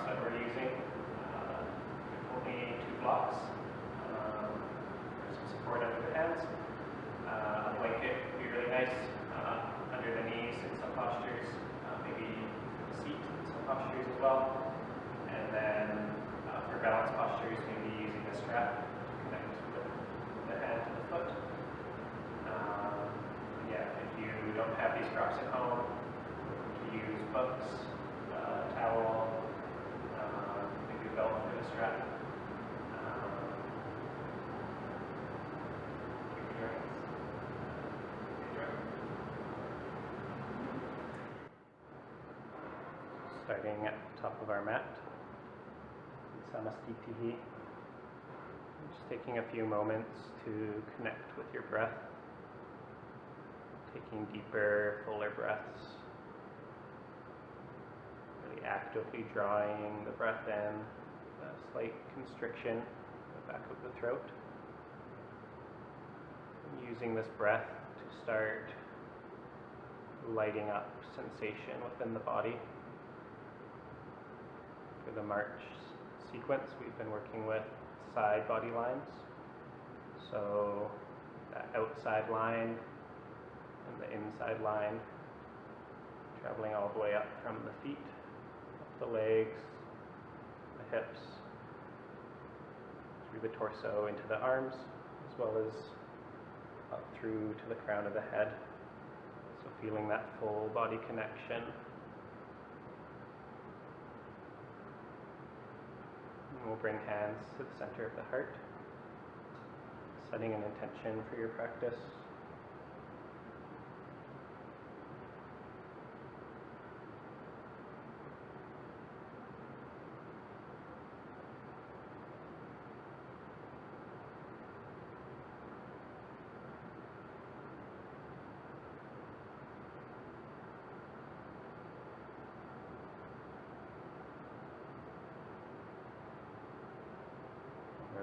that we're using. Only 2 blocks. Some support under the hands. A blanket would be really nice under the knees in some postures, maybe the seat in some postures as well. And then for balance postures, maybe using a strap to connect with the hand to the foot. Yeah, if you don't have these props at home, you can use books, towel, maybe a belt for the strap. Starting at the top of our mat, Samastitihi. Just taking a few moments to connect with your breath, taking deeper, fuller breaths, really actively drawing the breath in, a slight constriction in the back of the throat. And using this breath to start lighting up sensation within the body. For the march sequence, we've been working with side body lines. So that outside line and the inside line, traveling all the way up from the feet, up the legs, the hips, through the torso into the arms, as well as up through to the crown of the head. So feeling that full body connection. And we'll bring hands to the center of the heart, setting an intention for your practice.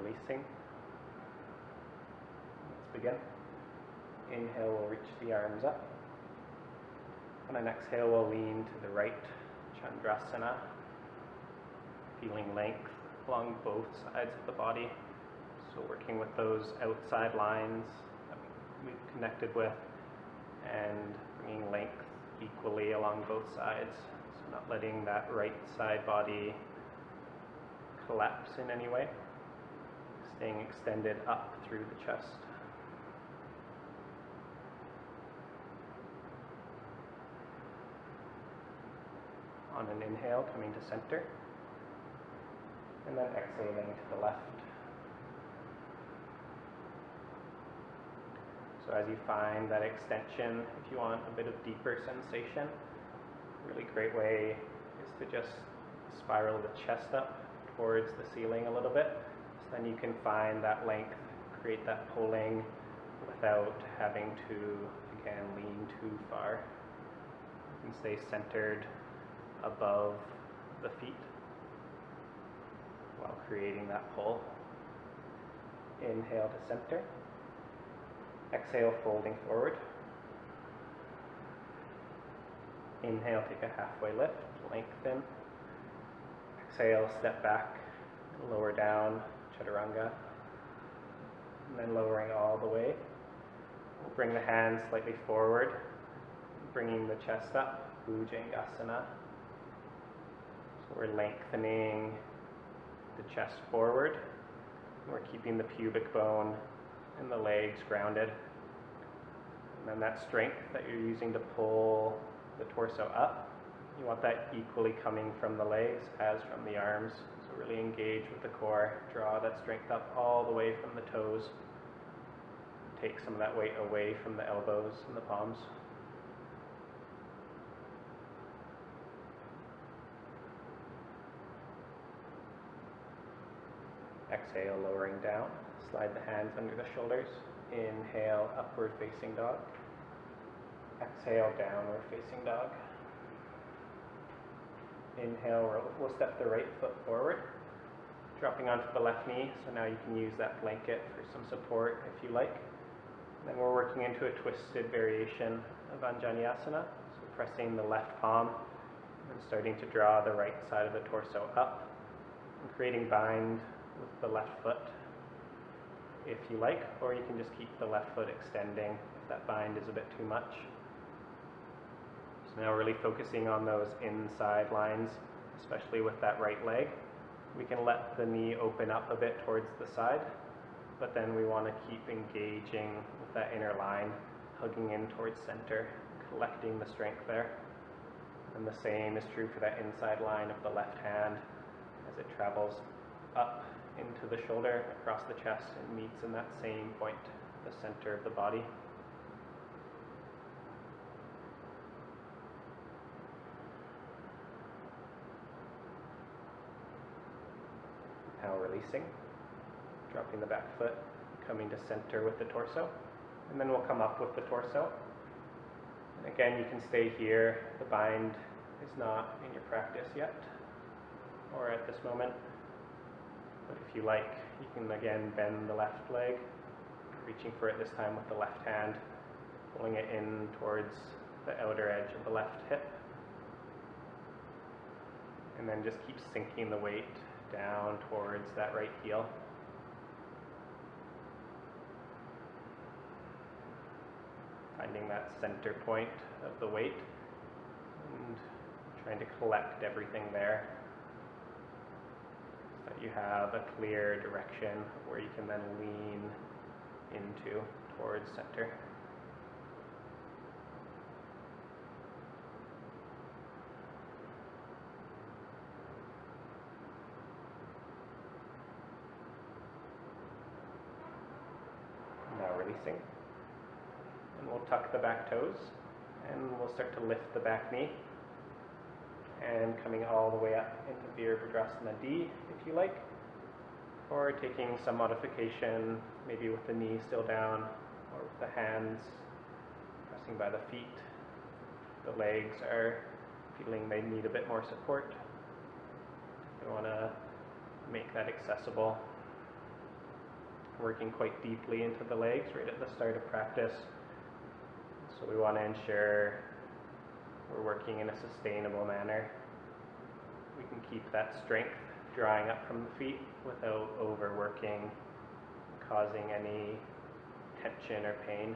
Releasing. Let's begin. Inhale, we'll reach the arms up. On an exhale, we'll lean to the right, Chandrasana, feeling length along both sides of the body. So working with those outside lines that we've connected with and bringing length equally along both sides. So not letting that right side body collapse in any way. Staying extended up through the chest. On an inhale, coming to center, and then exhaling to the left. So as you find that extension, if you want a bit of deeper sensation, a really great way is to just spiral the chest up towards the ceiling a little bit. Then you can find that length, create that pulling without having to, again, lean too far. You can stay centered above the feet while creating that pull. Inhale to center. Exhale, folding forward. Inhale, take a halfway lift, lengthen. Exhale, step back, lower down. Chaturanga, and then lowering all the way. We'll bring the hands slightly forward, bringing the chest up, Bhujangasana. So we're lengthening the chest forward, and we're keeping the pubic bone and the legs grounded. And then that strength that you're using to pull the torso up, you want that equally coming from the legs as from the arms. Really engage with the core, draw that strength up all the way from the toes. Take some of that weight away from the elbows and the palms. Exhale, lowering down. Slide the hands under the shoulders. Inhale, upward facing dog. Exhale, downward facing dog. Inhale, we'll step the right foot forward, dropping onto the left knee. So now you can use that blanket for some support if you like. And then we're working into a twisted variation of Anjaneyasana. So pressing the left palm And starting to draw the right side of the torso up and creating bind with the left foot if you like, or you can just keep the left foot extending if that bind is a bit too much. So now really focusing on those inside lines, especially with that right leg. We can let the knee open up a bit towards the side, but then we want to keep engaging with that inner line, hugging in towards center, collecting the strength there. And the same is true for that inside line of the left hand as it travels up into the shoulder, across the chest, and meets in that same point, the center of the body. Now releasing, dropping the back foot, coming to center with the torso, and then we'll come up with the torso. And again, you can stay here. The bind is not in your practice yet, or at this moment. But if you like, you can again bend the left leg, reaching for it this time with the left hand, pulling it in towards the outer edge of the left hip. And then just keep sinking the weight down towards that right heel. Finding that center point of the weight and trying to collect everything there so that you have a clear direction where you can then lean into towards center. Now releasing. And we'll tuck the back toes and we'll start to lift the back knee. And coming all the way up into Virabhadrasana D if you like. Or taking some modification, maybe with the knee still down or with the hands pressing by the feet. The legs are feeling they need a bit more support. You want to make that accessible. Working quite deeply into the legs right at the start of practice. So we want to ensure we're working in a sustainable manner. We can keep that strength drawing up from the feet without overworking, causing any tension or pain.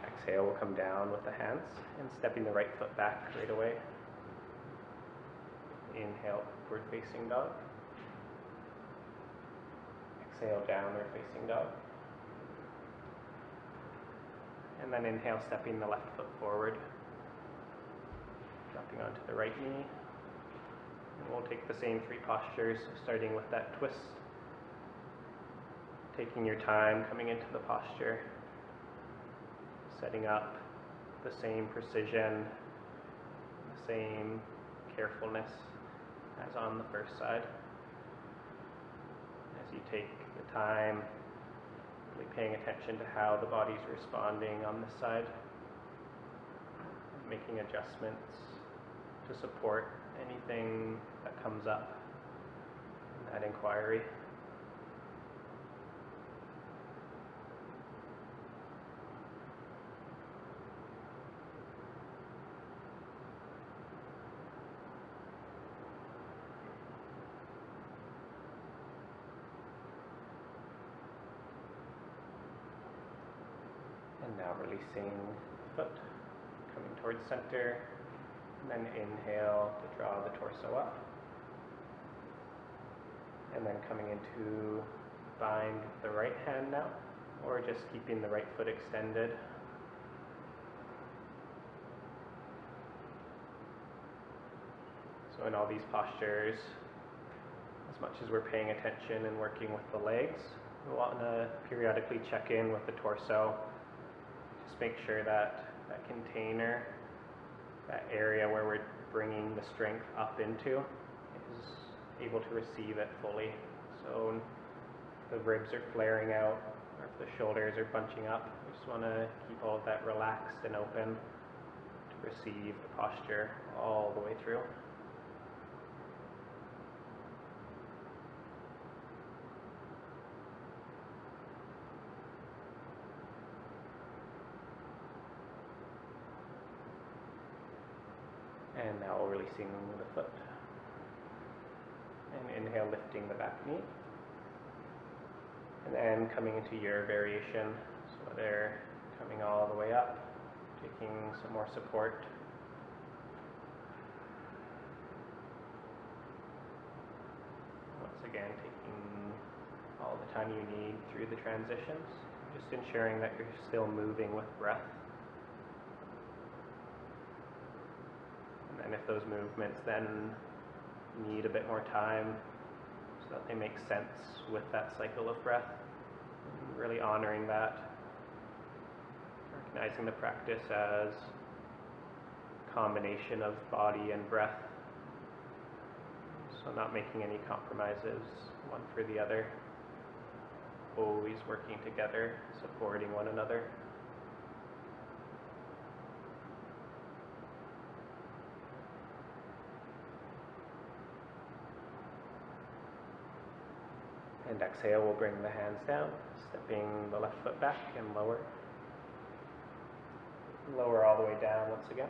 Exhale, we'll come down with the hands and stepping the right foot back right away. Inhale, upward facing dog. Exhale, downward facing dog. And then inhale, stepping the left foot forward. Dropping onto the right knee. And we'll take the same three postures, starting with that twist. Taking your time coming into the posture. Setting up the same precision, the same carefulness as on the first side. As you take the time, really paying attention to how the body's responding on this side, making adjustments to support anything that comes up in that inquiry. And now releasing the foot, coming towards center, and then inhale to draw the torso up. And then coming into bind with the right hand now, or just keeping the right foot extended. So in all these postures, as much as we're paying attention and working with the legs, we want to periodically check in with the torso. Just make sure that that container, that area where we're bringing the strength up into, is able to receive it fully. So if the ribs are flaring out, or if the shoulders are bunching up, we just Just want to keep all of that relaxed and open to receive the posture all the way through. And now releasing the foot. And inhale, lifting the back knee. And then coming into your variation, so they're coming all the way up, taking some more support. Once again, taking all the time you need through the transitions, just ensuring that you're still moving with breath. And if those movements then need a bit more time so that they make sense with that cycle of breath, really honoring that, recognizing the practice as a combination of body and breath, so not making any compromises one for the other, always working together, supporting one another. And exhale, we'll bring the hands down, stepping the left foot back and lower. Lower all the way down once again.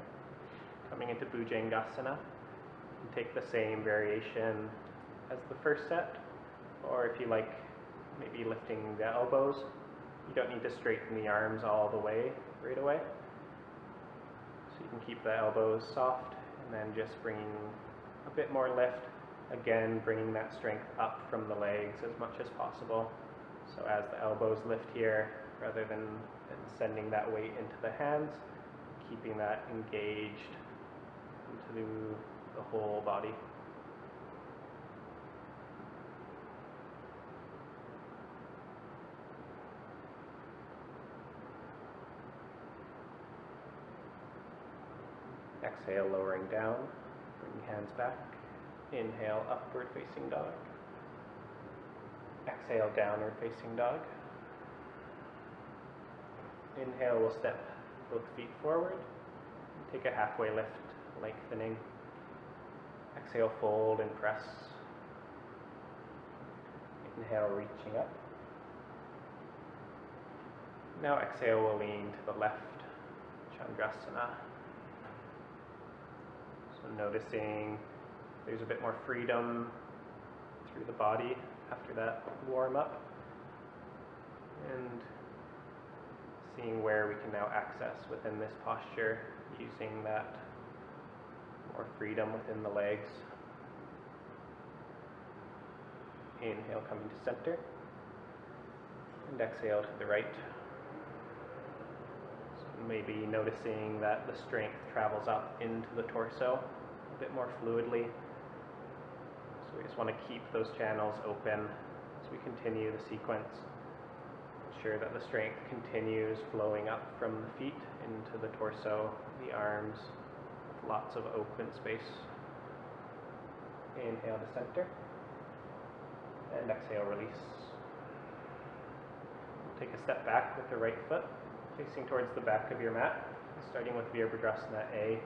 Coming into Bhujangasana. You take the same variation as the first set, or if you like, maybe lifting the elbows. You don't need to straighten the arms all the way right away. So you can keep the elbows soft and then just bringing a bit more lift. Again, bringing that strength up from the legs as much as possible. So as the elbows lift here, rather than sending that weight into the hands, keeping that engaged into the whole body. Exhale, lowering down, bring hands back. Inhale, upward facing dog. Exhale, downward facing dog. Inhale, we'll step both feet forward. Take a halfway lift, lengthening. Exhale, fold and press. Inhale, reaching up. Now exhale, we'll lean to the left, Chandrasana. So noticing there's a bit more freedom through the body after that warm up, and seeing where we can now access within this posture, using that more freedom within the legs. Inhale, coming to center, and exhale to the right. So maybe noticing that the strength travels up into the torso a bit more fluidly. We just want to keep those channels open as we continue the sequence. Ensure that the strength continues flowing up from the feet into the torso, the arms, with lots of open space. Inhale to center, and exhale, release. Take a step back with the right foot, facing towards the back of your mat, starting with Virabhadrasana A,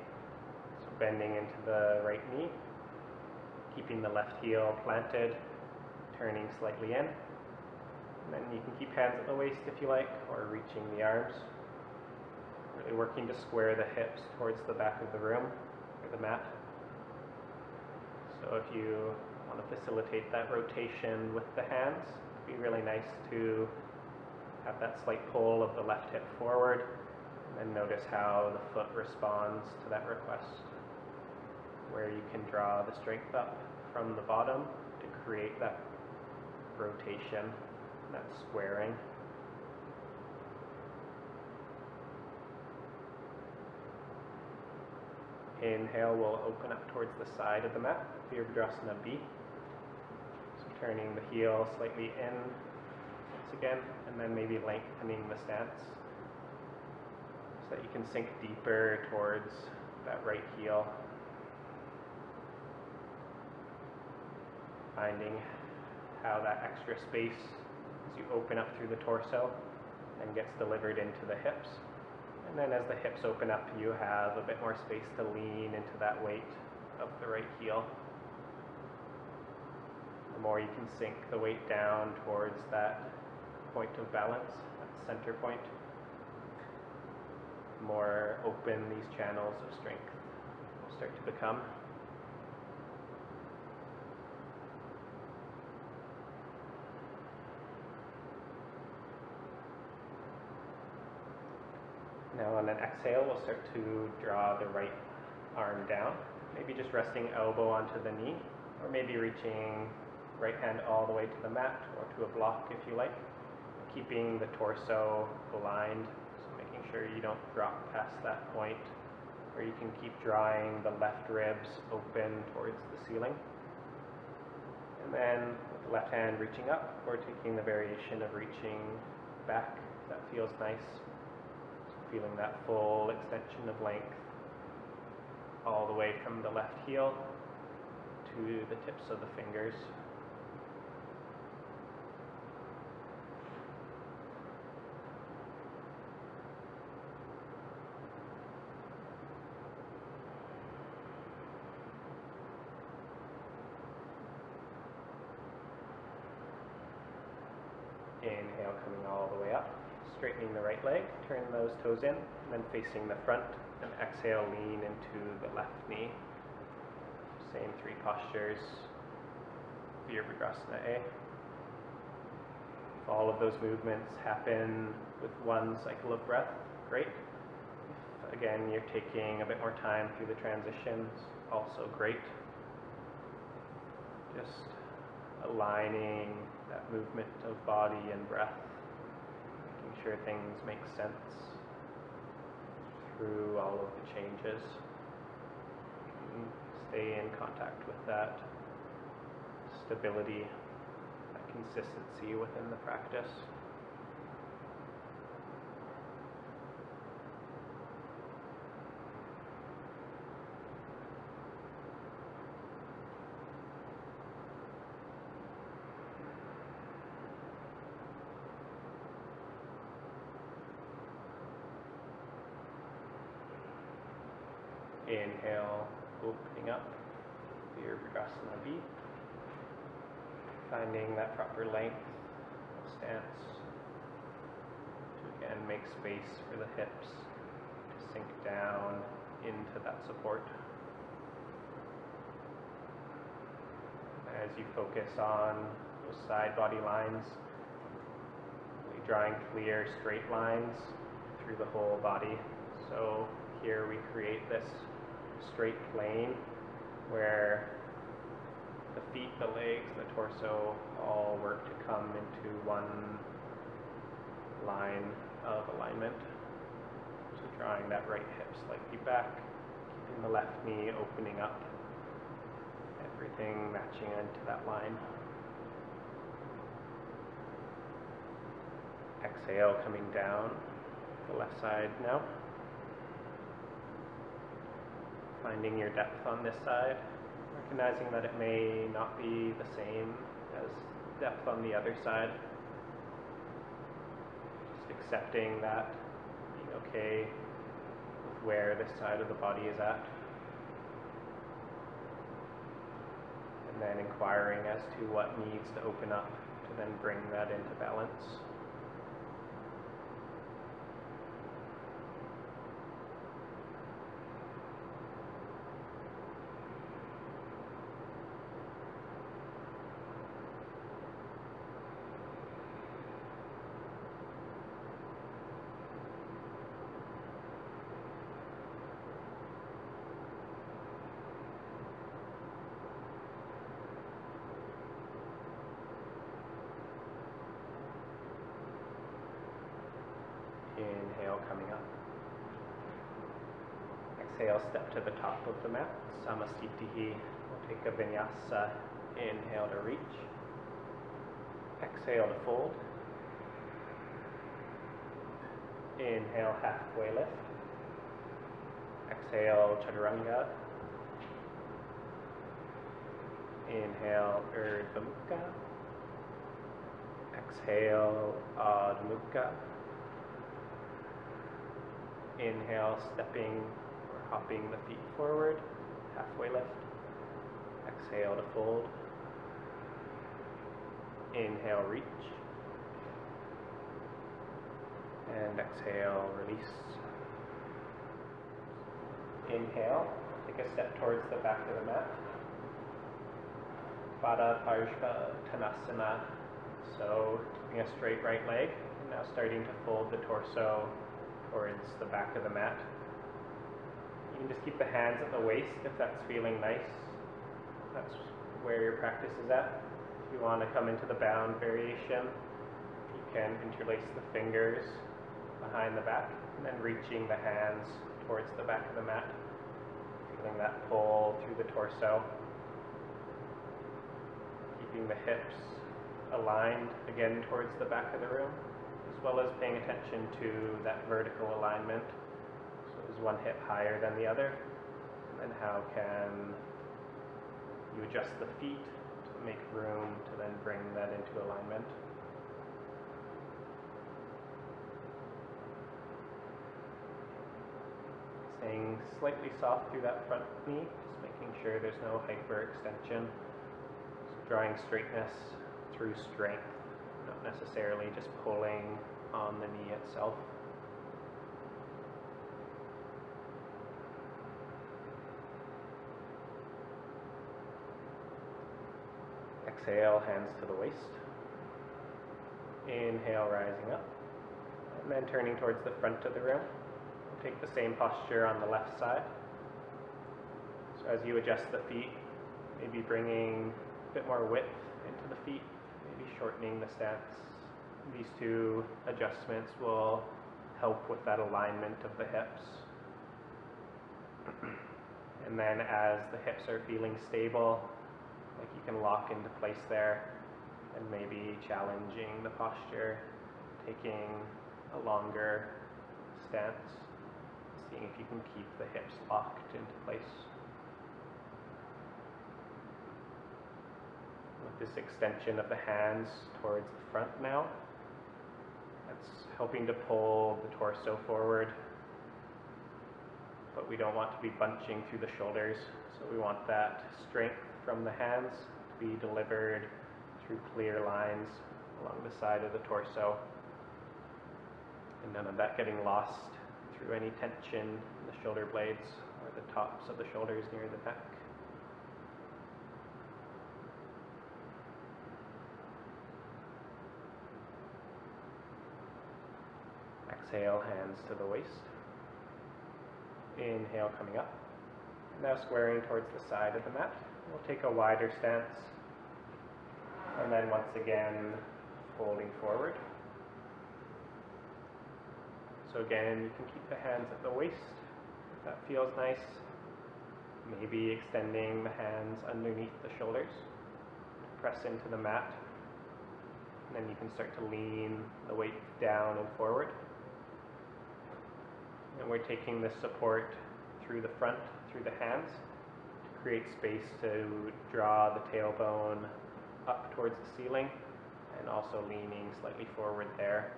so bending into the right knee. Keeping the left heel planted, turning slightly in. And then you can keep hands at the waist if you like, or reaching the arms. Really working to square the hips towards the back of the room, or the mat. So if you want to facilitate that rotation with the hands, it'd be really nice to have that slight pull of the left hip forward, and then notice how the foot responds to that request, where you can draw the strength up from the bottom to create that rotation, that squaring. Inhale, we'll open up towards the side of the mat, Virabhadrasana B. So turning the heel slightly in once again, and then maybe lengthening the stance so that you can sink deeper towards that right heel. Finding how that extra space as you open up through the torso and gets delivered into the hips. And then as the hips open up, you have a bit more space to lean into that weight of the right heel. The more you can sink the weight down towards that point of balance, that center point, the more open these channels of strength will start to become. Now on an exhale, we'll start to draw the right arm down, maybe just resting elbow onto the knee, or maybe reaching right hand all the way to the mat or to a block if you like, keeping the torso aligned, so making sure you don't drop past that point, or you can keep drawing the left ribs open towards the ceiling. And then with the left hand reaching up, or taking the variation of reaching back, that feels nice. Feeling that full extension of length all the way from the left heel to the tips of the fingers. Inhale, coming all the way up. Straightening the right leg, turn those toes in, and then facing the front, and exhale, lean into the left knee. Same 3 postures, Virabhadrasana A. If all of those movements happen with one cycle of breath, great. If, again, you're taking a bit more time through the transitions, also great. Just aligning that movement of body and breath, making sure things make sense through all of the changes. And stay in contact with that stability, that consistency within the practice. Inhale, opening up Virabhadrasana B, finding that proper length of stance to again make space for the hips to sink down into that support. As you focus on those side body lines, really drawing clear straight lines through the whole body. So here we create this straight plane where the feet, the legs, the torso all work to come into one line of alignment. So drawing that right hip slightly back, keeping the left knee opening up, everything matching into that line. Exhale, coming down the left side now. Finding your depth on this side, recognizing that it may not be the same as depth on the other side. Just accepting that, being okay with where this side of the body is at. And then inquiring as to what needs to open up to then bring that into balance. Inhale, coming up. Exhale, step to the top of the mat. Samasthitihi. We'll take a vinyasa. Inhale to reach. Exhale to fold. Inhale, halfway lift. Exhale, chaturanga. Inhale, urdhva mukha. Exhale, adho mukha. Inhale, stepping or hopping the feet forward, halfway lift. Exhale to fold. Inhale, reach. And exhale, release. Inhale, take a step towards the back of the mat. Baddha Parsvanottanasana. So taking a straight right leg, and now starting to fold the torso towards the back of the mat. You can just keep the hands at the waist if that's feeling nice. That's where your practice is at. If you want to come into the bound variation, you can interlace the fingers behind the back and then reaching the hands towards the back of the mat. Feeling that pull through the torso. Keeping the hips aligned again towards the back of the room, as well as paying attention to that vertical alignment. So is one hip higher than the other? And then how can you adjust the feet to make room to then bring that into alignment? Staying slightly soft through that front knee, just making sure there's no hyperextension. So drawing straightness through strength, not necessarily just pulling on the knee itself. Exhale, hands to the waist. Inhale, rising up. And then turning towards the front of the room. Take the same posture on the left side. So as you adjust the feet, maybe bringing a bit more width into the feet, maybe shortening the stance. These two adjustments will help with that alignment of the hips. And then as the hips are feeling stable, like you can lock into place there, and maybe challenging the posture, taking a longer stance, seeing if you can keep the hips locked into place. With this extension of the hands towards the front now, that's helping to pull the torso forward, but we don't want to be bunching through the shoulders, so we want that strength from the hands to be delivered through clear lines along the side of the torso, and none of that getting lost through any tension in the shoulder blades or the tops of the shoulders near the neck. Exhale, hands to the waist. Inhale, coming up. Now squaring towards the side of the mat. We'll take a wider stance. And then once again, folding forward. So again, you can keep the hands at the waist if that feels nice. Maybe extending the hands underneath the shoulders. Press into the mat. And then you can start to lean the weight down and forward. And we're taking this support through the front, through the hands, to create space to draw the tailbone up towards the ceiling, and also leaning slightly forward there,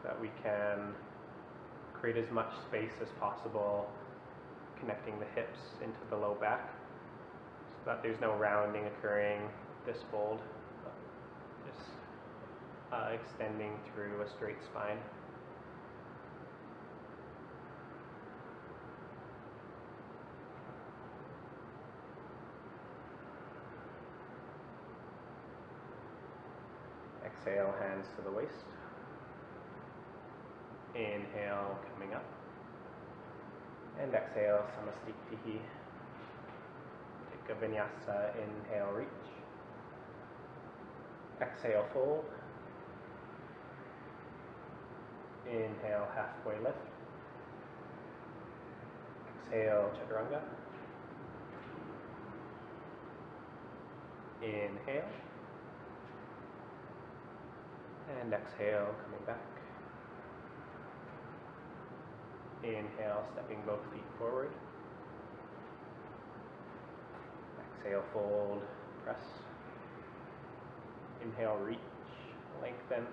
so that we can create as much space as possible, connecting the hips into the low back, so that there's no rounding occurring this fold, but just extending through a straight spine. Exhale, hands to the waist. Inhale, coming up. And exhale, Samasthiti. Take a vinyasa, inhale, reach. Exhale, fold. Inhale, halfway lift. Exhale, chaturanga. Inhale. And exhale, coming back. Inhale, stepping both feet forward. Exhale, fold, press. Inhale, reach, lengthen.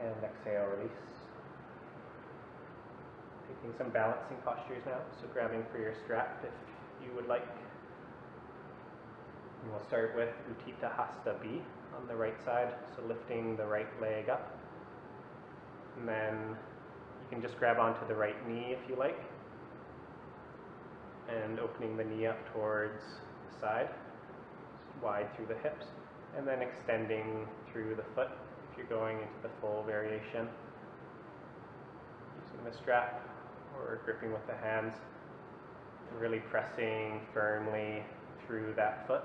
And exhale, release. Taking some balancing postures now, so grabbing for your strap if you would like. And we'll start with Utthita Hasta B on the right side, so lifting the right leg up. And then you can just grab onto the right knee if you like, and opening the knee up towards the side, wide through the hips, and then extending through the foot if you're going into the full variation. Using the strap or gripping with the hands, really pressing firmly through that foot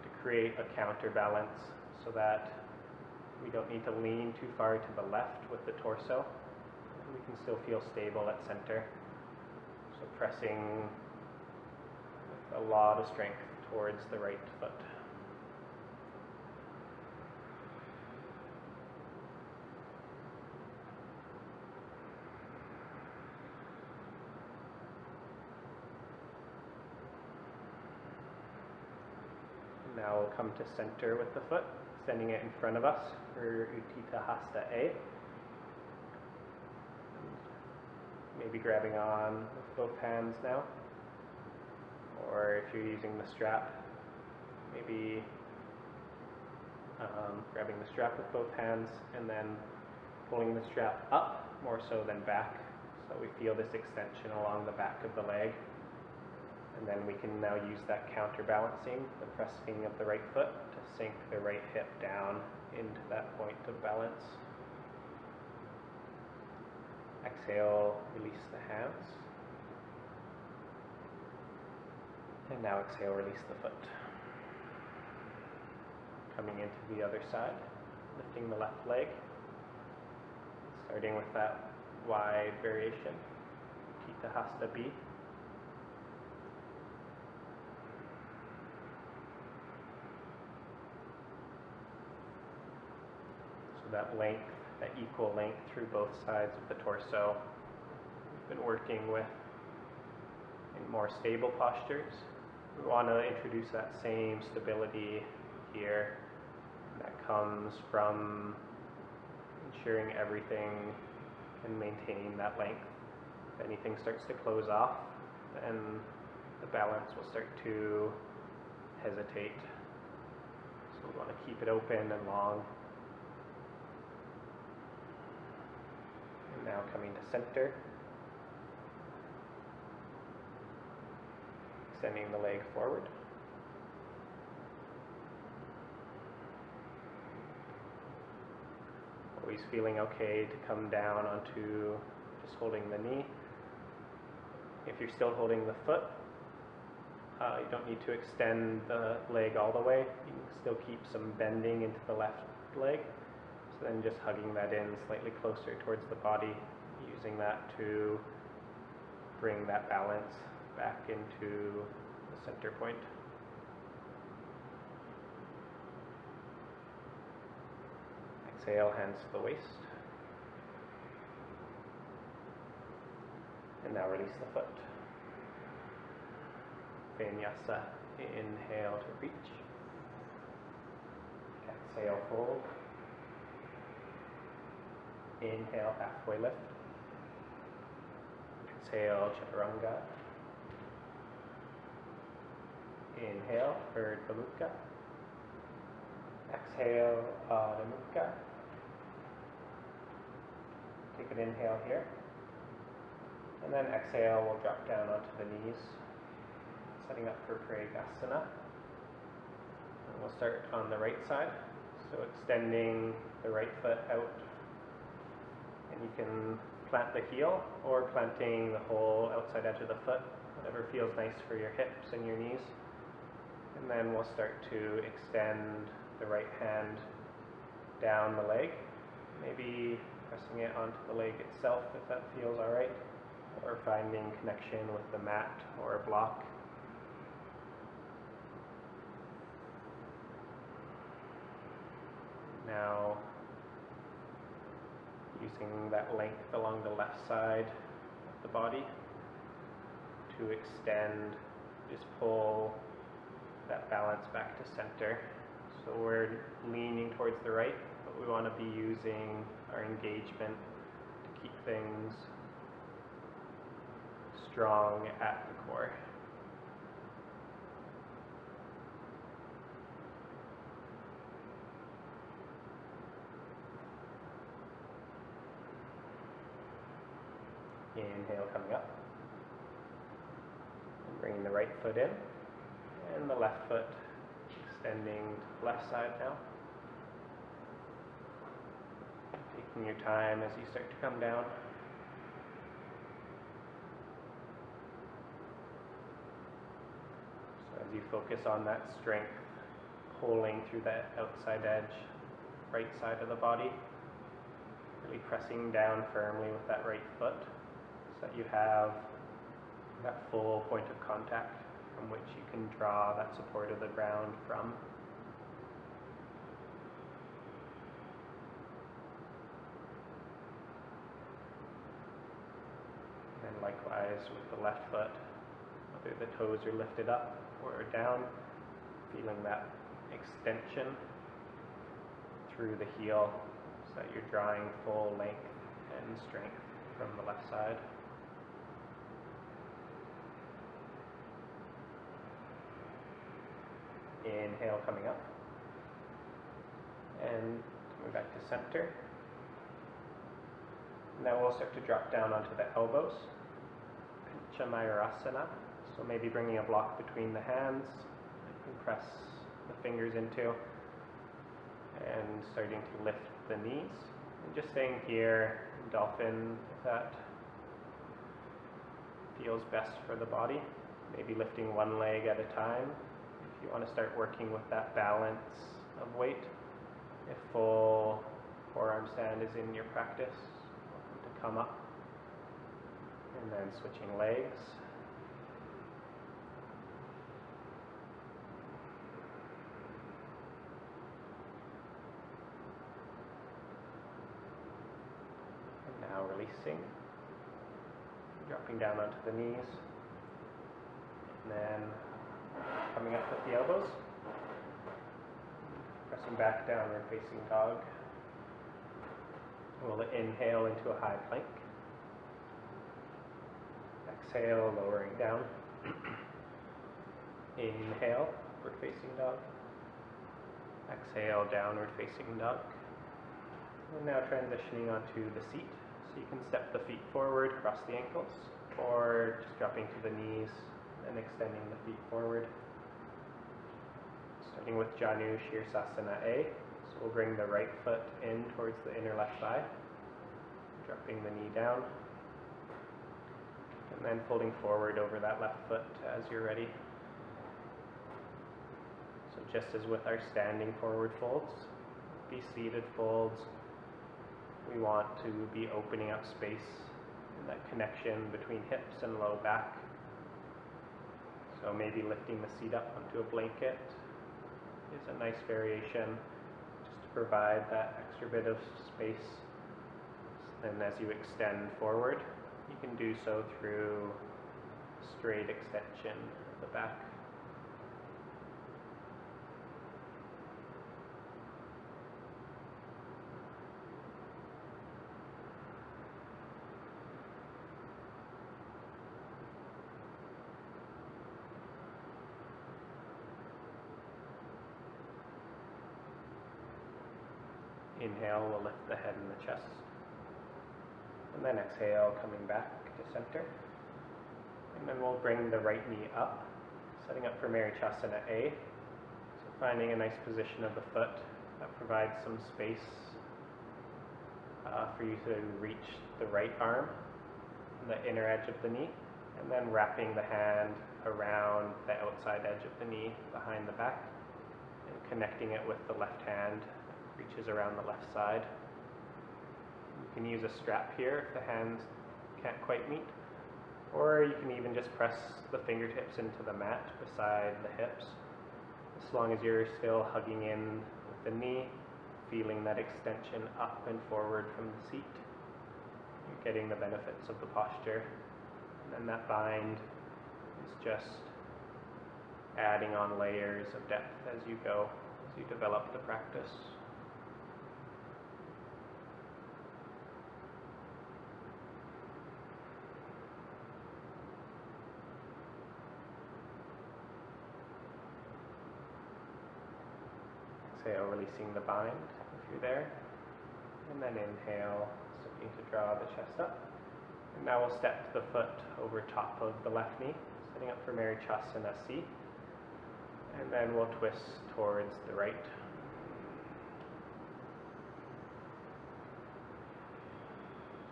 to create a counterbalance so that we don't need to lean too far to the left with the torso. We can still feel stable at center. So pressing with a lot of strength towards the right foot. Now we'll come to center with the foot, extending it in front of us for Utthita Hasta A. Maybe grabbing on with both hands now, or if you're using the strap, maybe grabbing the strap with both hands and then pulling the strap up more so than back, so we feel this extension along the back of the leg. And then we can now use that counterbalancing, the pressing of the right foot to sink the right hip down into that point of balance. Exhale, release the hands. And now exhale, release the foot. Coming into the other side, lifting the left leg. Starting with that wide variation, Utthita Hasta B. That length, that equal length through both sides of the torso. We've been working with in more stable postures. We want to introduce that same stability here. That comes from ensuring everything can maintain that length. If anything starts to close off, then the balance will start to hesitate. So we want to keep it open and long. Now coming to center, extending the leg forward. Always feeling okay to come down onto just holding the knee. If you're still holding the foot, you don't need to extend the leg all the way. You can still keep some bending into the left leg. So then just hugging that in slightly closer towards the body, using that to bring that balance back into the center point. Exhale, hands to the waist. And now release the foot. Vinyasa, inhale to reach. Exhale, fold. Inhale, halfway lift. Exhale, chaturanga. Inhale, Urdhva Mukha. Exhale, Adho Mukha. Take an inhale here. And then exhale, we'll drop down onto the knees, setting up for Pranayasana. And we'll start on the right side. So extending the right foot out. And you can plant the heel or planting the whole outside edge of the foot, whatever feels nice for your hips and your knees. And then we'll start to extend the right hand down the leg, maybe pressing it onto the leg itself if that feels alright, or finding connection with the mat or a block. Now, using that length along the left side of the body to extend, just pull that balance back to center. So we're leaning towards the right, but we want to be using our engagement to keep things strong at the core. Inhale, coming up. And bringing the right foot in. And the left foot extending to the left side now. Taking your time as you start to come down. So as you focus on that strength, pulling through that outside edge, right side of the body, really pressing down firmly with that right foot so that you have that full point of contact from which you can draw that support of the ground from. And likewise with the left foot, whether the toes are lifted up or down, feeling that extension through the heel so that you're drawing full length and strength from the left side. Inhale, coming up. And coming back to center. Now we'll start to drop down onto the elbows. Pincha Mayurasana. So maybe bringing a block between the hands. You can press the fingers into. And starting to lift the knees. And just staying here, dolphin, if that feels best for the body. Maybe lifting one leg at a time. If you want to start working with that balance of weight, if full forearm stand is in your practice, welcome to come up. And then switching legs. And now releasing, dropping down onto the knees, and then coming up with the elbows, pressing back, downward facing dog. We'll inhale into a high plank. Exhale, lowering down. Inhale, upward facing dog. Exhale, downward facing dog. And now transitioning onto the seat. So you can step the feet forward, cross the ankles, or just dropping to the knees and extending the feet forward. Starting with Janu Shirsasana A. So we'll bring the right foot in towards the inner left thigh, dropping the knee down, and then folding forward over that left foot as you're ready. So just as with our standing forward folds, these seated folds, we want to be opening up space in that connection between hips and low back. So maybe lifting the seat up onto a blanket is a nice variation, just to provide that extra bit of space. And as you extend forward, you can do so through straight extension of the back. Inhale, we'll lift the head and the chest. And then exhale, coming back to center. And then we'll bring the right knee up, setting up for Marichasana A. So finding a nice position of the foot that provides some space for you to reach the right arm and the inner edge of the knee. And then wrapping the hand around the outside edge of the knee behind the back and connecting it with the left hand. Reaches around the left side. You can use a strap here if the hands can't quite meet, or you can even just press the fingertips into the mat beside the hips, as long as you're still hugging in with the knee, feeling that extension up and forward from the seat. You're getting the benefits of the posture, and then that bind is just adding on layers of depth as you go, as you develop the practice. Exhale, releasing the bind if you're there. And then inhale, starting to draw the chest up. And now we'll step the foot over top of the left knee, setting up for Marichasana C. And then we'll twist towards the right.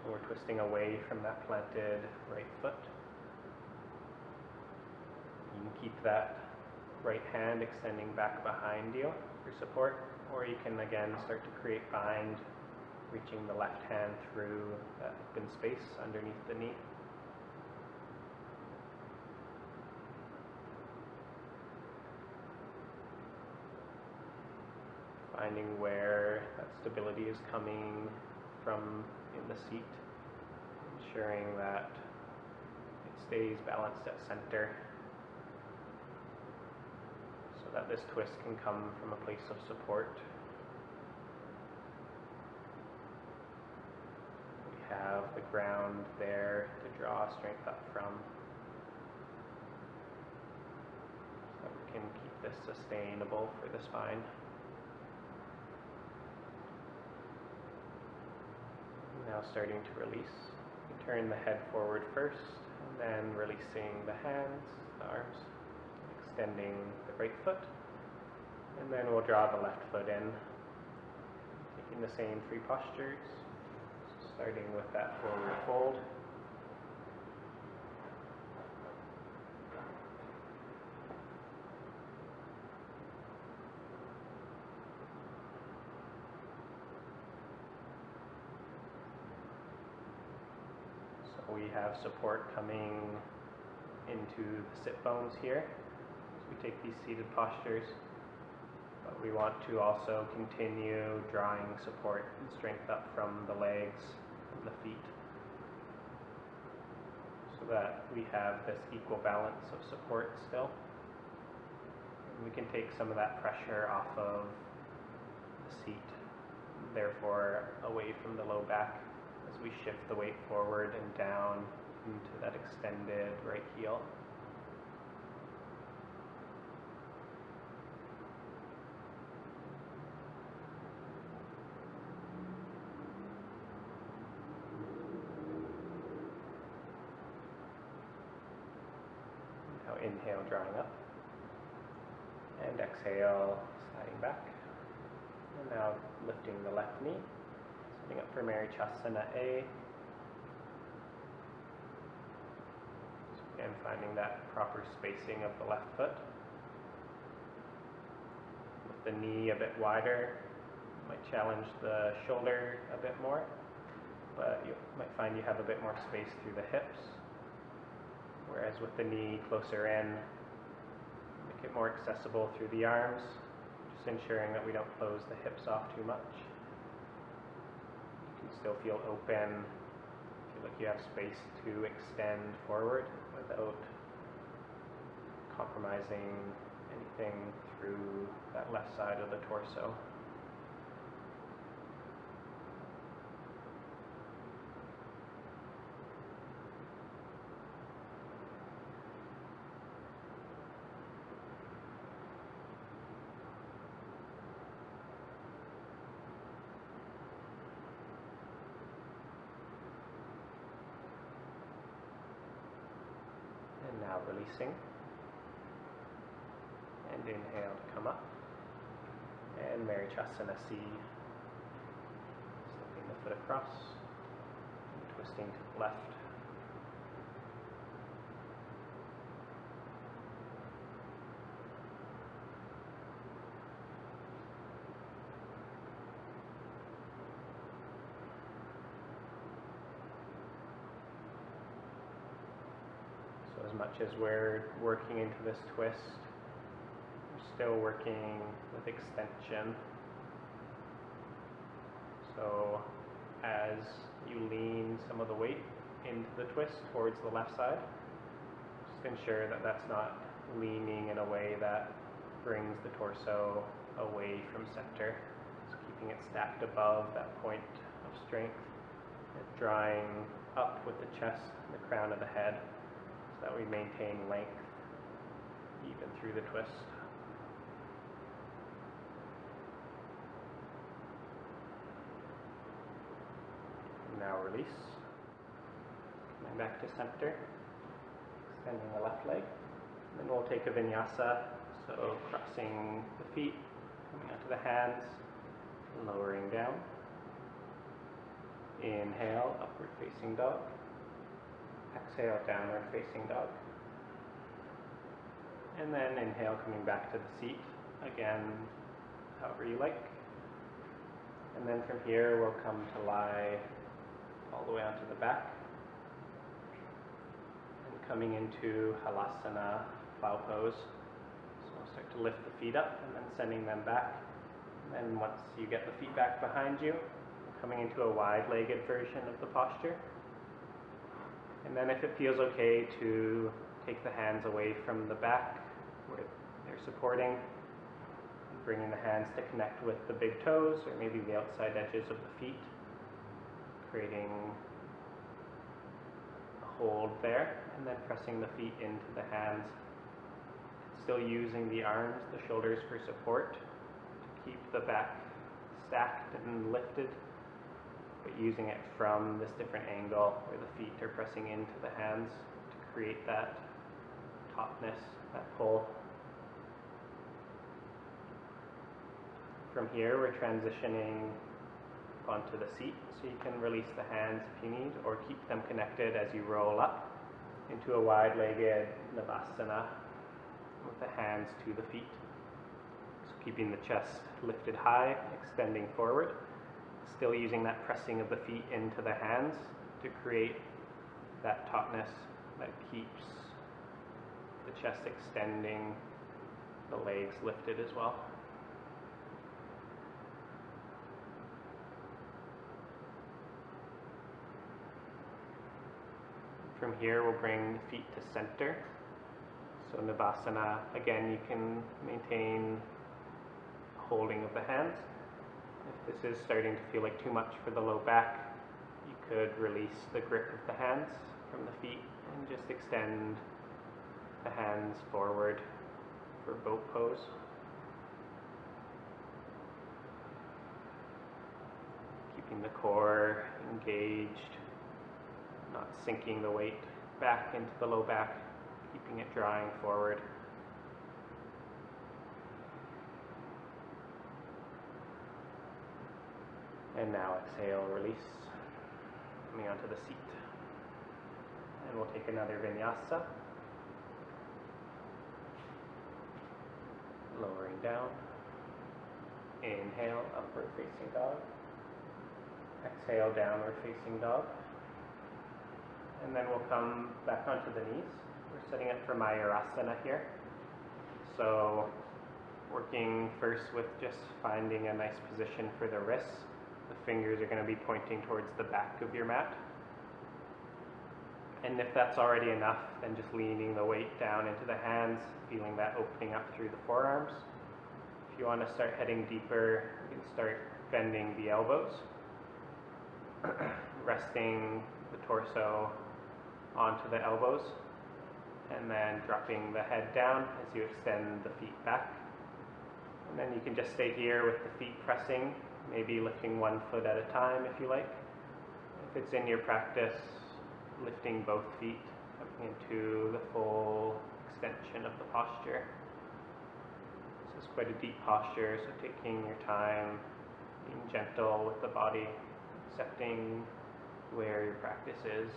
So we're twisting away from that planted right foot. You can keep that right hand extending back behind you for support, or you can again start to create bind, reaching the left hand through that open space underneath the knee. Finding where that stability is coming from in the seat, ensuring that it stays balanced at center, so that this twist can come from a place of support. We have the ground there to draw strength up from, so we can keep this sustainable for the spine. Now starting to release. You turn the head forward first, and then releasing the hands, the arms, extending the right foot, and then we'll draw the left foot in, taking the same three postures, starting with that forward fold. We have support coming into the sit bones here as we take these seated postures, but we want to also continue drawing support and strength up from the legs and the feet, so that we have this equal balance of support still. And we can take some of that pressure off of the seat, therefore away from the low back, as we shift the weight forward and down into that extended right heel. Now inhale, drawing up, and exhale, sliding back. And now lifting the left knee, setting up for Marichasana A. And finding that proper spacing of the left foot. With the knee a bit wider, you might challenge the shoulder a bit more, but you might find you have a bit more space through the hips. Whereas with the knee closer in, make it more accessible through the arms, just ensuring that we don't close the hips off too much. You can still feel open, feel like you have space to extend forward without compromising anything through that left side of the torso. And now releasing, and inhale to come up, and Marichasana C, slipping the foot across, and twisting to the left. As much as we're working into this twist, we're still working with extension. So as you lean some of the weight into the twist towards the left side, just ensure that that's not leaning in a way that brings the torso away from center. Just keeping it stacked above that point of strength, and drawing up with the chest and the crown of the head, so that we maintain length even through the twist. Now release. Coming back to center. Extending the left leg. Then we'll take a vinyasa, so crossing the feet, coming onto the hands, lowering down. Inhale, upward facing dog. Exhale, downward facing dog. And then inhale, coming back to the seat, again, however you like. And then from here, we'll come to lie all the way onto the back. And coming into halasana, plow pose. So we'll start to lift the feet up and then sending them back. And then once you get the feet back behind you, coming into a wide-legged version of the posture. And then if it feels okay to take the hands away from the back where they're supporting, bringing the hands to connect with the big toes or maybe the outside edges of the feet, creating a hold there, and then pressing the feet into the hands, still using the arms, the shoulders for support, to keep the back stacked and lifted, but using it from this different angle where the feet are pressing into the hands to create that tautness, that pull. From here, we're transitioning onto the seat, so you can release the hands if you need, or keep them connected as you roll up into a wide-legged Navasana with the hands to the feet. So keeping the chest lifted high, extending forward, still using that pressing of the feet into the hands to create that tautness that keeps the chest extending, the legs lifted as well. From here, we'll bring the feet to center. So Navasana, again, you can maintain holding of the hands. If this is starting to feel like too much for the low back, you could release the grip of the hands from the feet and just extend the hands forward for boat pose. Keeping the core engaged, not sinking the weight back into the low back, keeping it drawing forward. And now exhale, release, coming onto the seat. And we'll take another vinyasa. Lowering down. Inhale, upward facing dog. Exhale, downward facing dog. And then we'll come back onto the knees. We're setting up for Mayurasana here. So working first with just finding a nice position for the wrists. The fingers are going to be pointing towards the back of your mat. And if that's already enough, then just leaning the weight down into the hands, feeling that opening up through the forearms. If you want to start heading deeper, you can start bending the elbows, resting the torso onto the elbows, and then dropping the head down as you extend the feet back. And then you can just stay here with the feet pressing, maybe lifting one foot at a time if you like. If it's in your practice, lifting both feet, coming into the full extension of the posture. This is quite a deep posture, so taking your time, being gentle with the body, accepting where your practice is.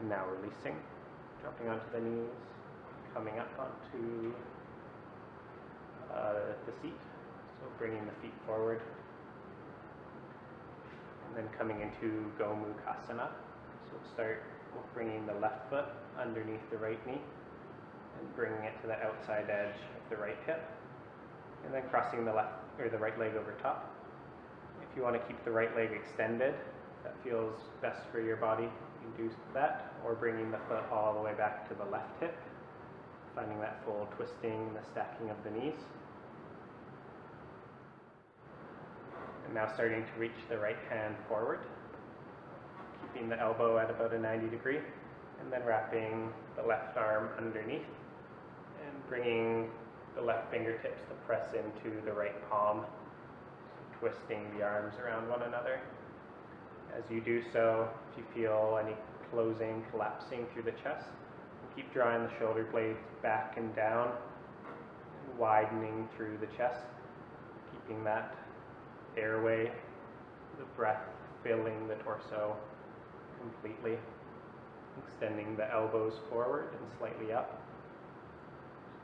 And now releasing, dropping onto the knees, coming up onto the seat, so bringing the feet forward, and then coming into Gomukhasana. So start with bringing the left foot underneath the right knee, and bringing it to the outside edge of the right hip, and then crossing the right leg over top. If you want to keep the right leg extended, that feels best for your body, you can do that, or bringing the foot all the way back to the left hip, finding that full twisting, the stacking of the knees. And now starting to reach the right hand forward, keeping the elbow at about a 90 degree, and then wrapping the left arm underneath and bringing the left fingertips to press into the right palm, so twisting the arms around one another. As you do so, if you feel any closing, collapsing through the chest, keep drawing the shoulder blades back and down, widening through the chest, keeping that airway, the breath filling the torso completely, extending the elbows forward and slightly up,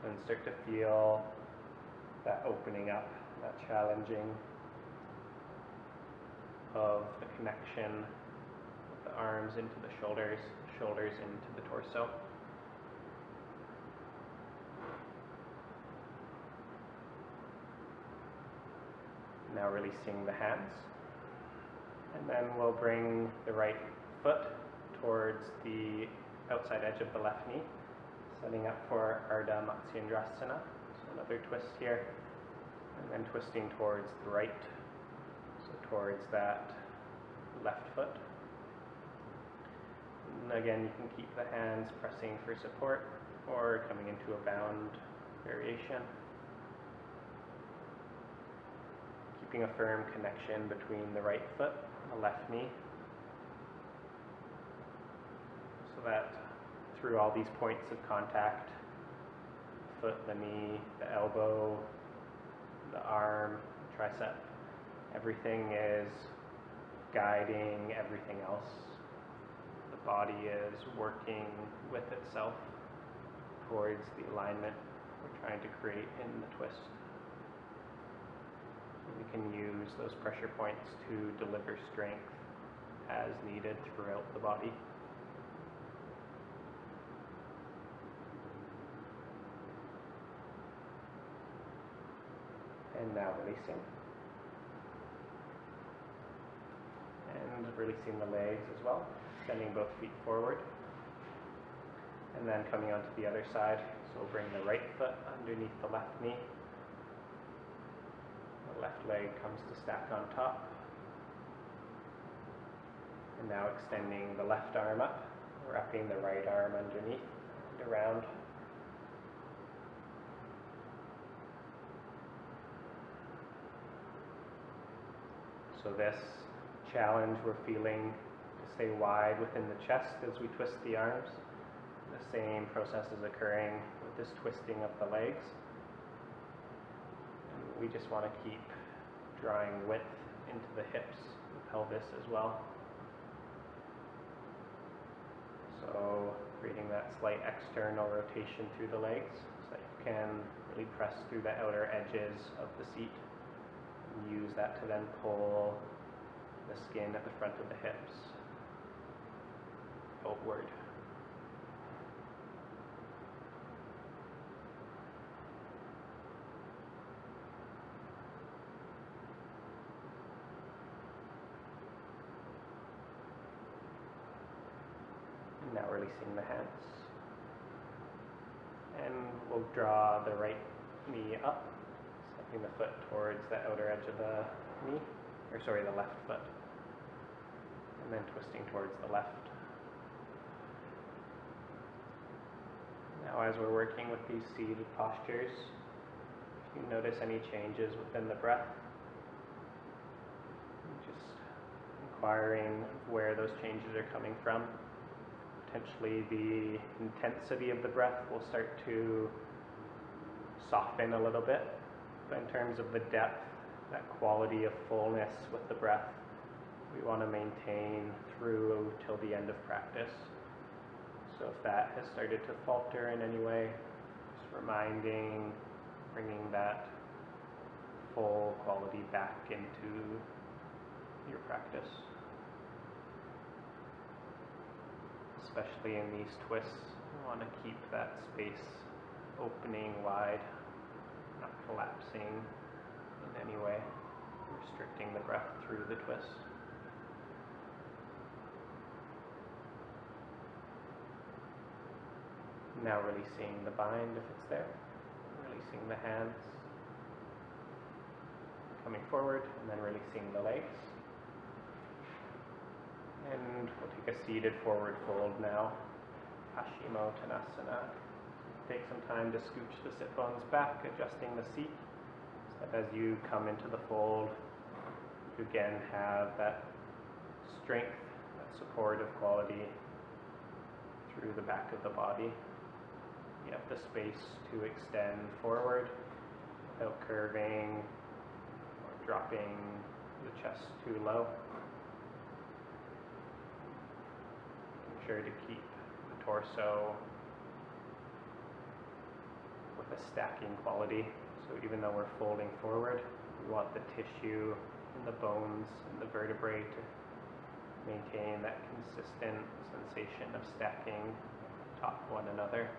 and start to feel that opening up, that challenging of the connection with the arms into the shoulders, shoulders into the torso. Now releasing the hands, and then we'll bring the right foot towards the outside edge of the left knee, setting up for Ardha Matsyendrasana. So another twist here, and then twisting towards the right, so towards that left foot. And again, you can keep the hands pressing for support or coming into a bound variation. Keeping a firm connection between the right foot and the left knee, so that through all these points of contact, the foot, the knee, the elbow, the arm, tricep, everything is guiding everything else. The body is working with itself towards the alignment we're trying to create in the twist. We can use those pressure points to deliver strength as needed throughout the body. And now releasing. And releasing the legs as well, sending both feet forward. And then coming onto the other side, so we'll bring the right foot underneath the left knee. The left leg comes to stack on top. And now extending the left arm up, wrapping the right arm underneath and around. So this challenge we're feeling to stay wide within the chest as we twist the arms. The same process is occurring with this twisting of the legs. We just want to keep drawing width into the hips and pelvis as well. So creating that slight external rotation through the legs so that you can really press through the outer edges of the seat and use that to then pull the skin at the front of the hips outward. Now releasing the hands, and we'll draw the right knee up, stepping the foot towards the outer edge of the knee, the left foot, and then twisting towards the left. Now as we're working with these seated postures, if you notice any changes within the breath, just inquiring where those changes are coming from. Potentially the intensity of the breath will start to soften a little bit, but in terms of the depth, that quality of fullness with the breath, we want to maintain through till the end of practice. So if that has started to falter in any way, just reminding, bringing that full quality back into your practice. Especially in these twists, you want to keep that space opening wide, not collapsing in any way, restricting the breath through the twist. Now releasing the bind if it's there, releasing the hands, coming forward, and then releasing the legs. And we'll take a seated forward fold now, Paschimottanasana, take some time to scooch the sit bones back, adjusting the seat, so that as you come into the fold, you again have that strength, that supportive quality through the back of the body. You have the space to extend forward without curving or dropping the chest too low. Making sure to keep the torso with a stacking quality. So even though we're folding forward, we want the tissue and the bones and the vertebrae to maintain that consistent sensation of stacking atop one another.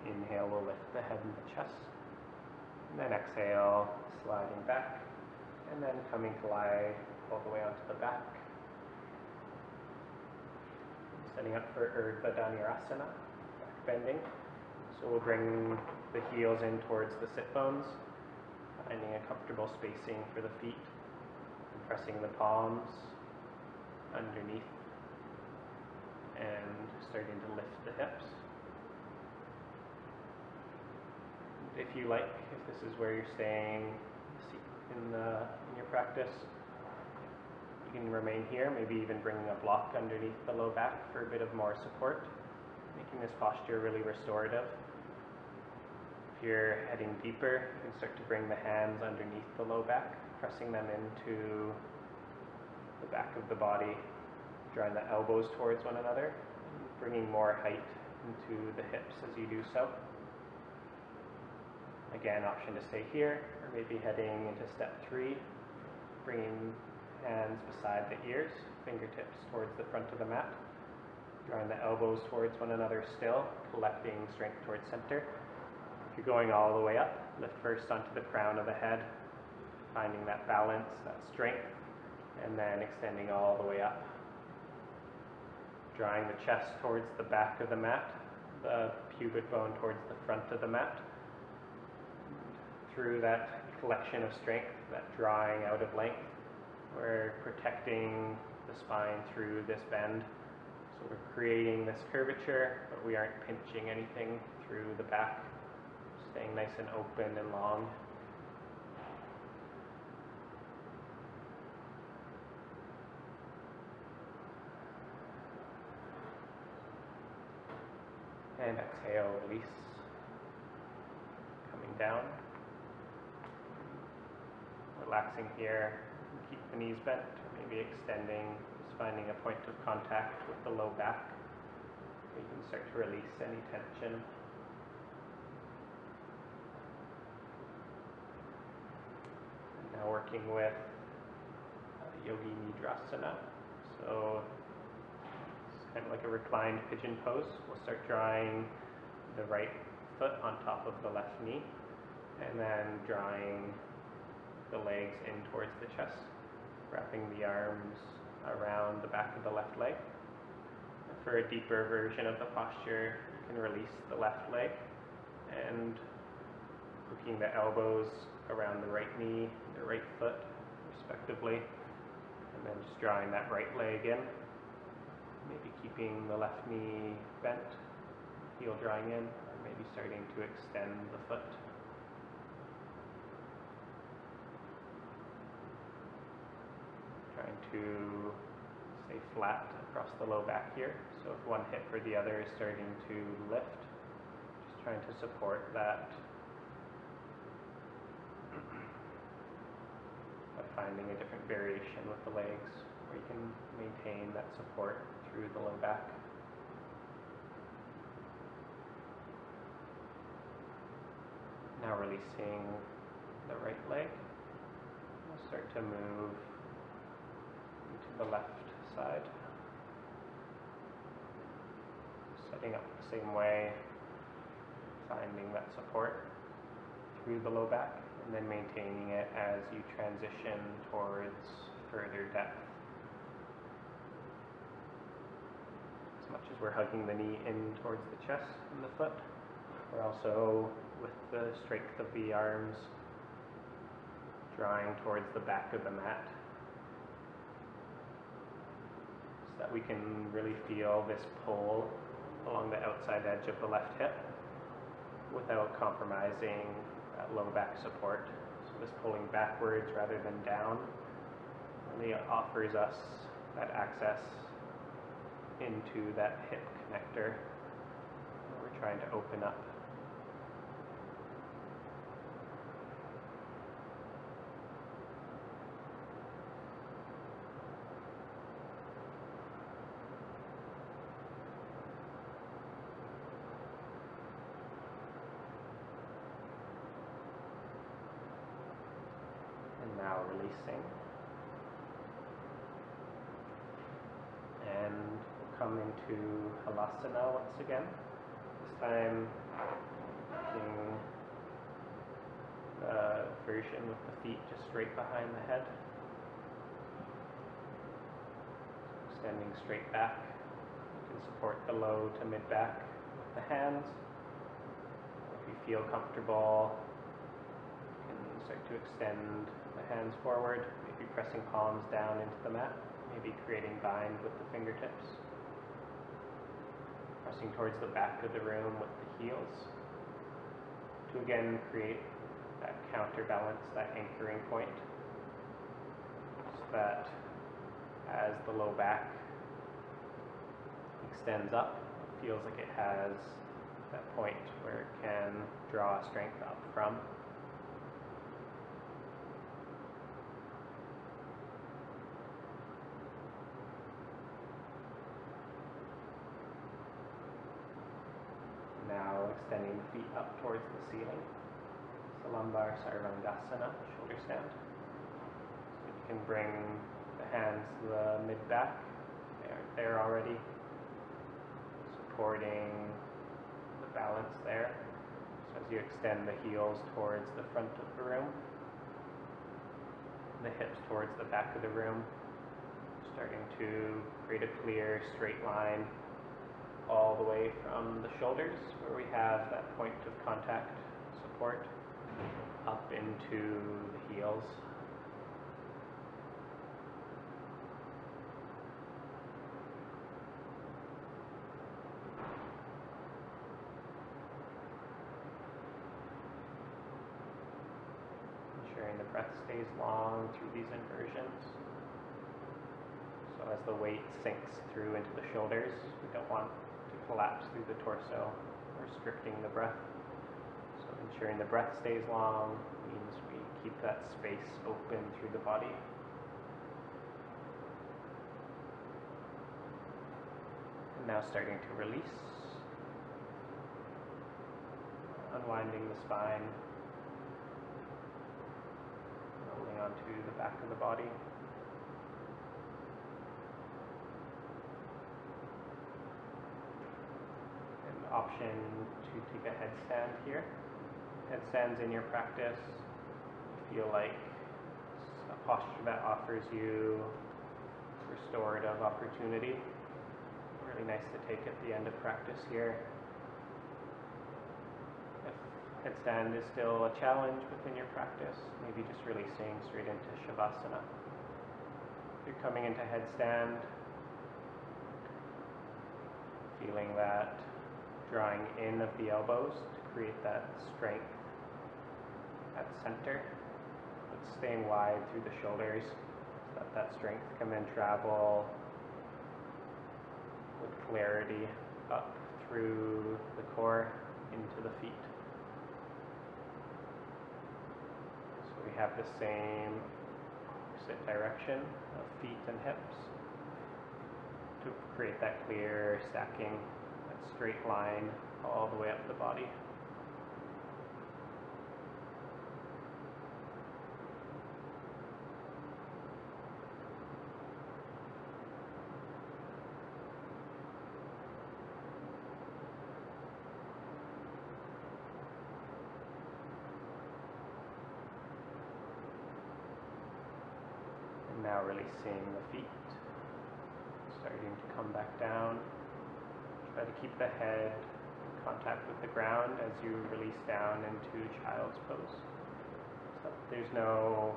Inhale, we'll lift the head and the chest. And then exhale, sliding back. And then coming to lie all the way onto the back. Setting up for Urdhva Dhanurasana, back bending. So we'll bring the heels in towards the sit bones, finding a comfortable spacing for the feet, and pressing the palms underneath, and starting to lift the hips. If you like, if this is where you're staying in your practice, you can remain here, maybe even bringing a block underneath the low back for a bit of more support, making this posture really restorative. If you're heading deeper, you can start to bring the hands underneath the low back, pressing them into the back of the body, drawing the elbows towards one another, bringing more height into the hips as you do so. Again, option to stay here, or maybe heading into step 3, bringing hands beside the ears, fingertips towards the front of the mat, drawing the elbows towards one another still, collecting strength towards center. If you're going all the way up, lift first onto the crown of the head, finding that balance, that strength, and then extending all the way up. Drawing the chest towards the back of the mat, the pubic bone towards the front of the mat. Through that collection of strength, that drawing out of length, we're protecting the spine through this bend. So we're creating this curvature, but we aren't pinching anything through the back, staying nice and open and long. And exhale, release, coming down. Relaxing here, keep the knees bent, maybe extending, just finding a point of contact with the low back. You can start to release any tension. And now working with Yogi Nidrasana. So it's kind of like a reclined pigeon pose. We'll start drawing the right foot on top of the left knee, and then drawing the legs in towards the chest, wrapping the arms around the back of the left leg. And for a deeper version of the posture, you can release the left leg and hooking the elbows around the right knee, the right foot, respectively, and then just drawing that right leg in, maybe keeping the left knee bent, heel drawing in, or maybe starting to extend the foot. Trying to stay flat across the low back here. So if one hip or the other is starting to lift, just trying to support that by finding a different variation with the legs where you can maintain that support through the low back. Now releasing the right leg. We'll start to move to the left side, setting up the same way, finding that support through the low back, and then maintaining it as you transition towards further depth. As much as we're hugging the knee in towards the chest and the foot, we're also, with the strength of the arms, drawing towards the back of the mat, so that we can really feel this pull along the outside edge of the left hip without compromising that low back support. So this pulling backwards rather than down really offers us that access into that hip connector that we're trying to open up. Now releasing, and we'll come into Halasana once again, this time taking the version with the feet just straight behind the head, extending straight back. You can support the low to mid back with the hands. If you feel comfortable, you can start to extend the hands forward, maybe pressing palms down into the mat, maybe creating bind with the fingertips. Pressing towards the back of the room with the heels to again create that counterbalance, that anchoring point, so that as the low back extends up, it feels like it has that point where it can draw strength up from. Now extending the feet up towards the ceiling. So lumbar sarvangasana, shoulder stand. So you can bring the hands to the mid-back. They aren't there already. Supporting the balance there. So as you extend the heels towards the front of the room, the hips towards the back of the room, starting to create a clear straight line all the way from the shoulders, where we have that point of contact support, up into the heels. Ensuring the breath stays long through these inversions. So as the weight sinks through into the shoulders, we don't want to collapse through the torso, restricting the breath. So ensuring the breath stays long means we keep that space open through the body. And now starting to release, unwinding the spine, rolling onto the back of the body. Option to take a headstand here. Headstands in your practice, feel like a posture that offers you restorative opportunity. Really nice to take at the end of practice here. If headstand is still a challenge within your practice, maybe just releasing straight into Shavasana. If you're coming into headstand, feeling that drawing in of the elbows to create that strength at center, but staying wide through the shoulders so that strength can then travel with clarity up through the core into the feet. So we have the same opposite direction of feet and hips to create that clear stacking, straight line all the way up the body. Now releasing the feet, starting to come back down. Try to keep the head in contact with the ground as you release down into child's pose. So there's no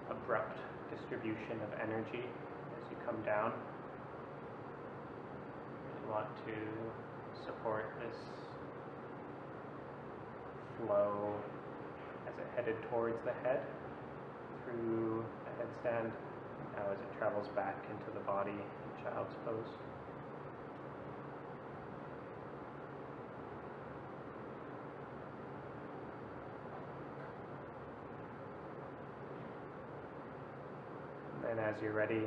abrupt distribution of energy as you come down. You really want to support this flow as it headed towards the head, through the headstand, now as it travels back into the body in child's pose. And then as you're ready,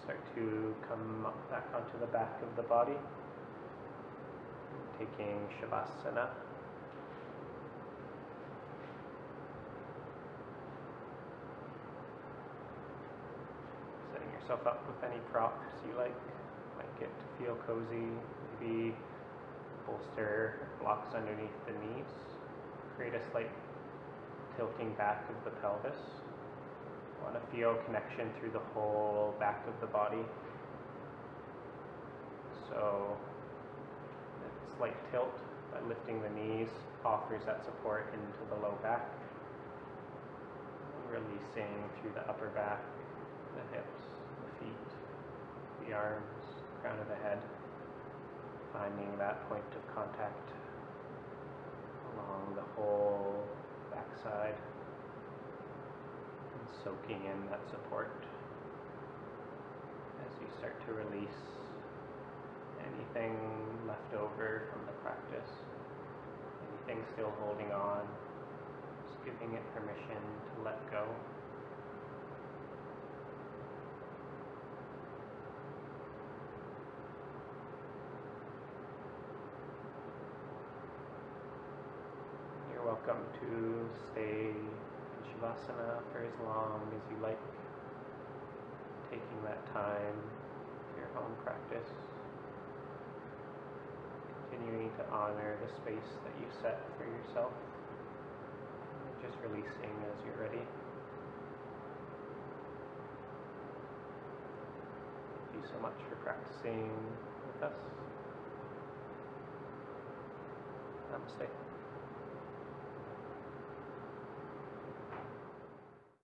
start to come up back onto the back of the body, taking Shavasana. Setting yourself up with any props you like it to feel cozy, maybe bolster blocks underneath the knees, create a slight tilting back of the pelvis. You want to feel connection through the whole back of the body. So a slight tilt by lifting the knees offers that support into the low back, and releasing through the upper back, the hips, the feet, the arms, crown of the head, finding that point of contact along the whole backside and soaking in that support as you start to release anything left over from the practice, anything still holding on, just giving it permission to let go. You're welcome to stay in Shavasana for as long as you like, taking that time for your own practice, continuing to honor the space that you set for yourself, just releasing as you're ready. Thank you so much for practicing with us. Namaste.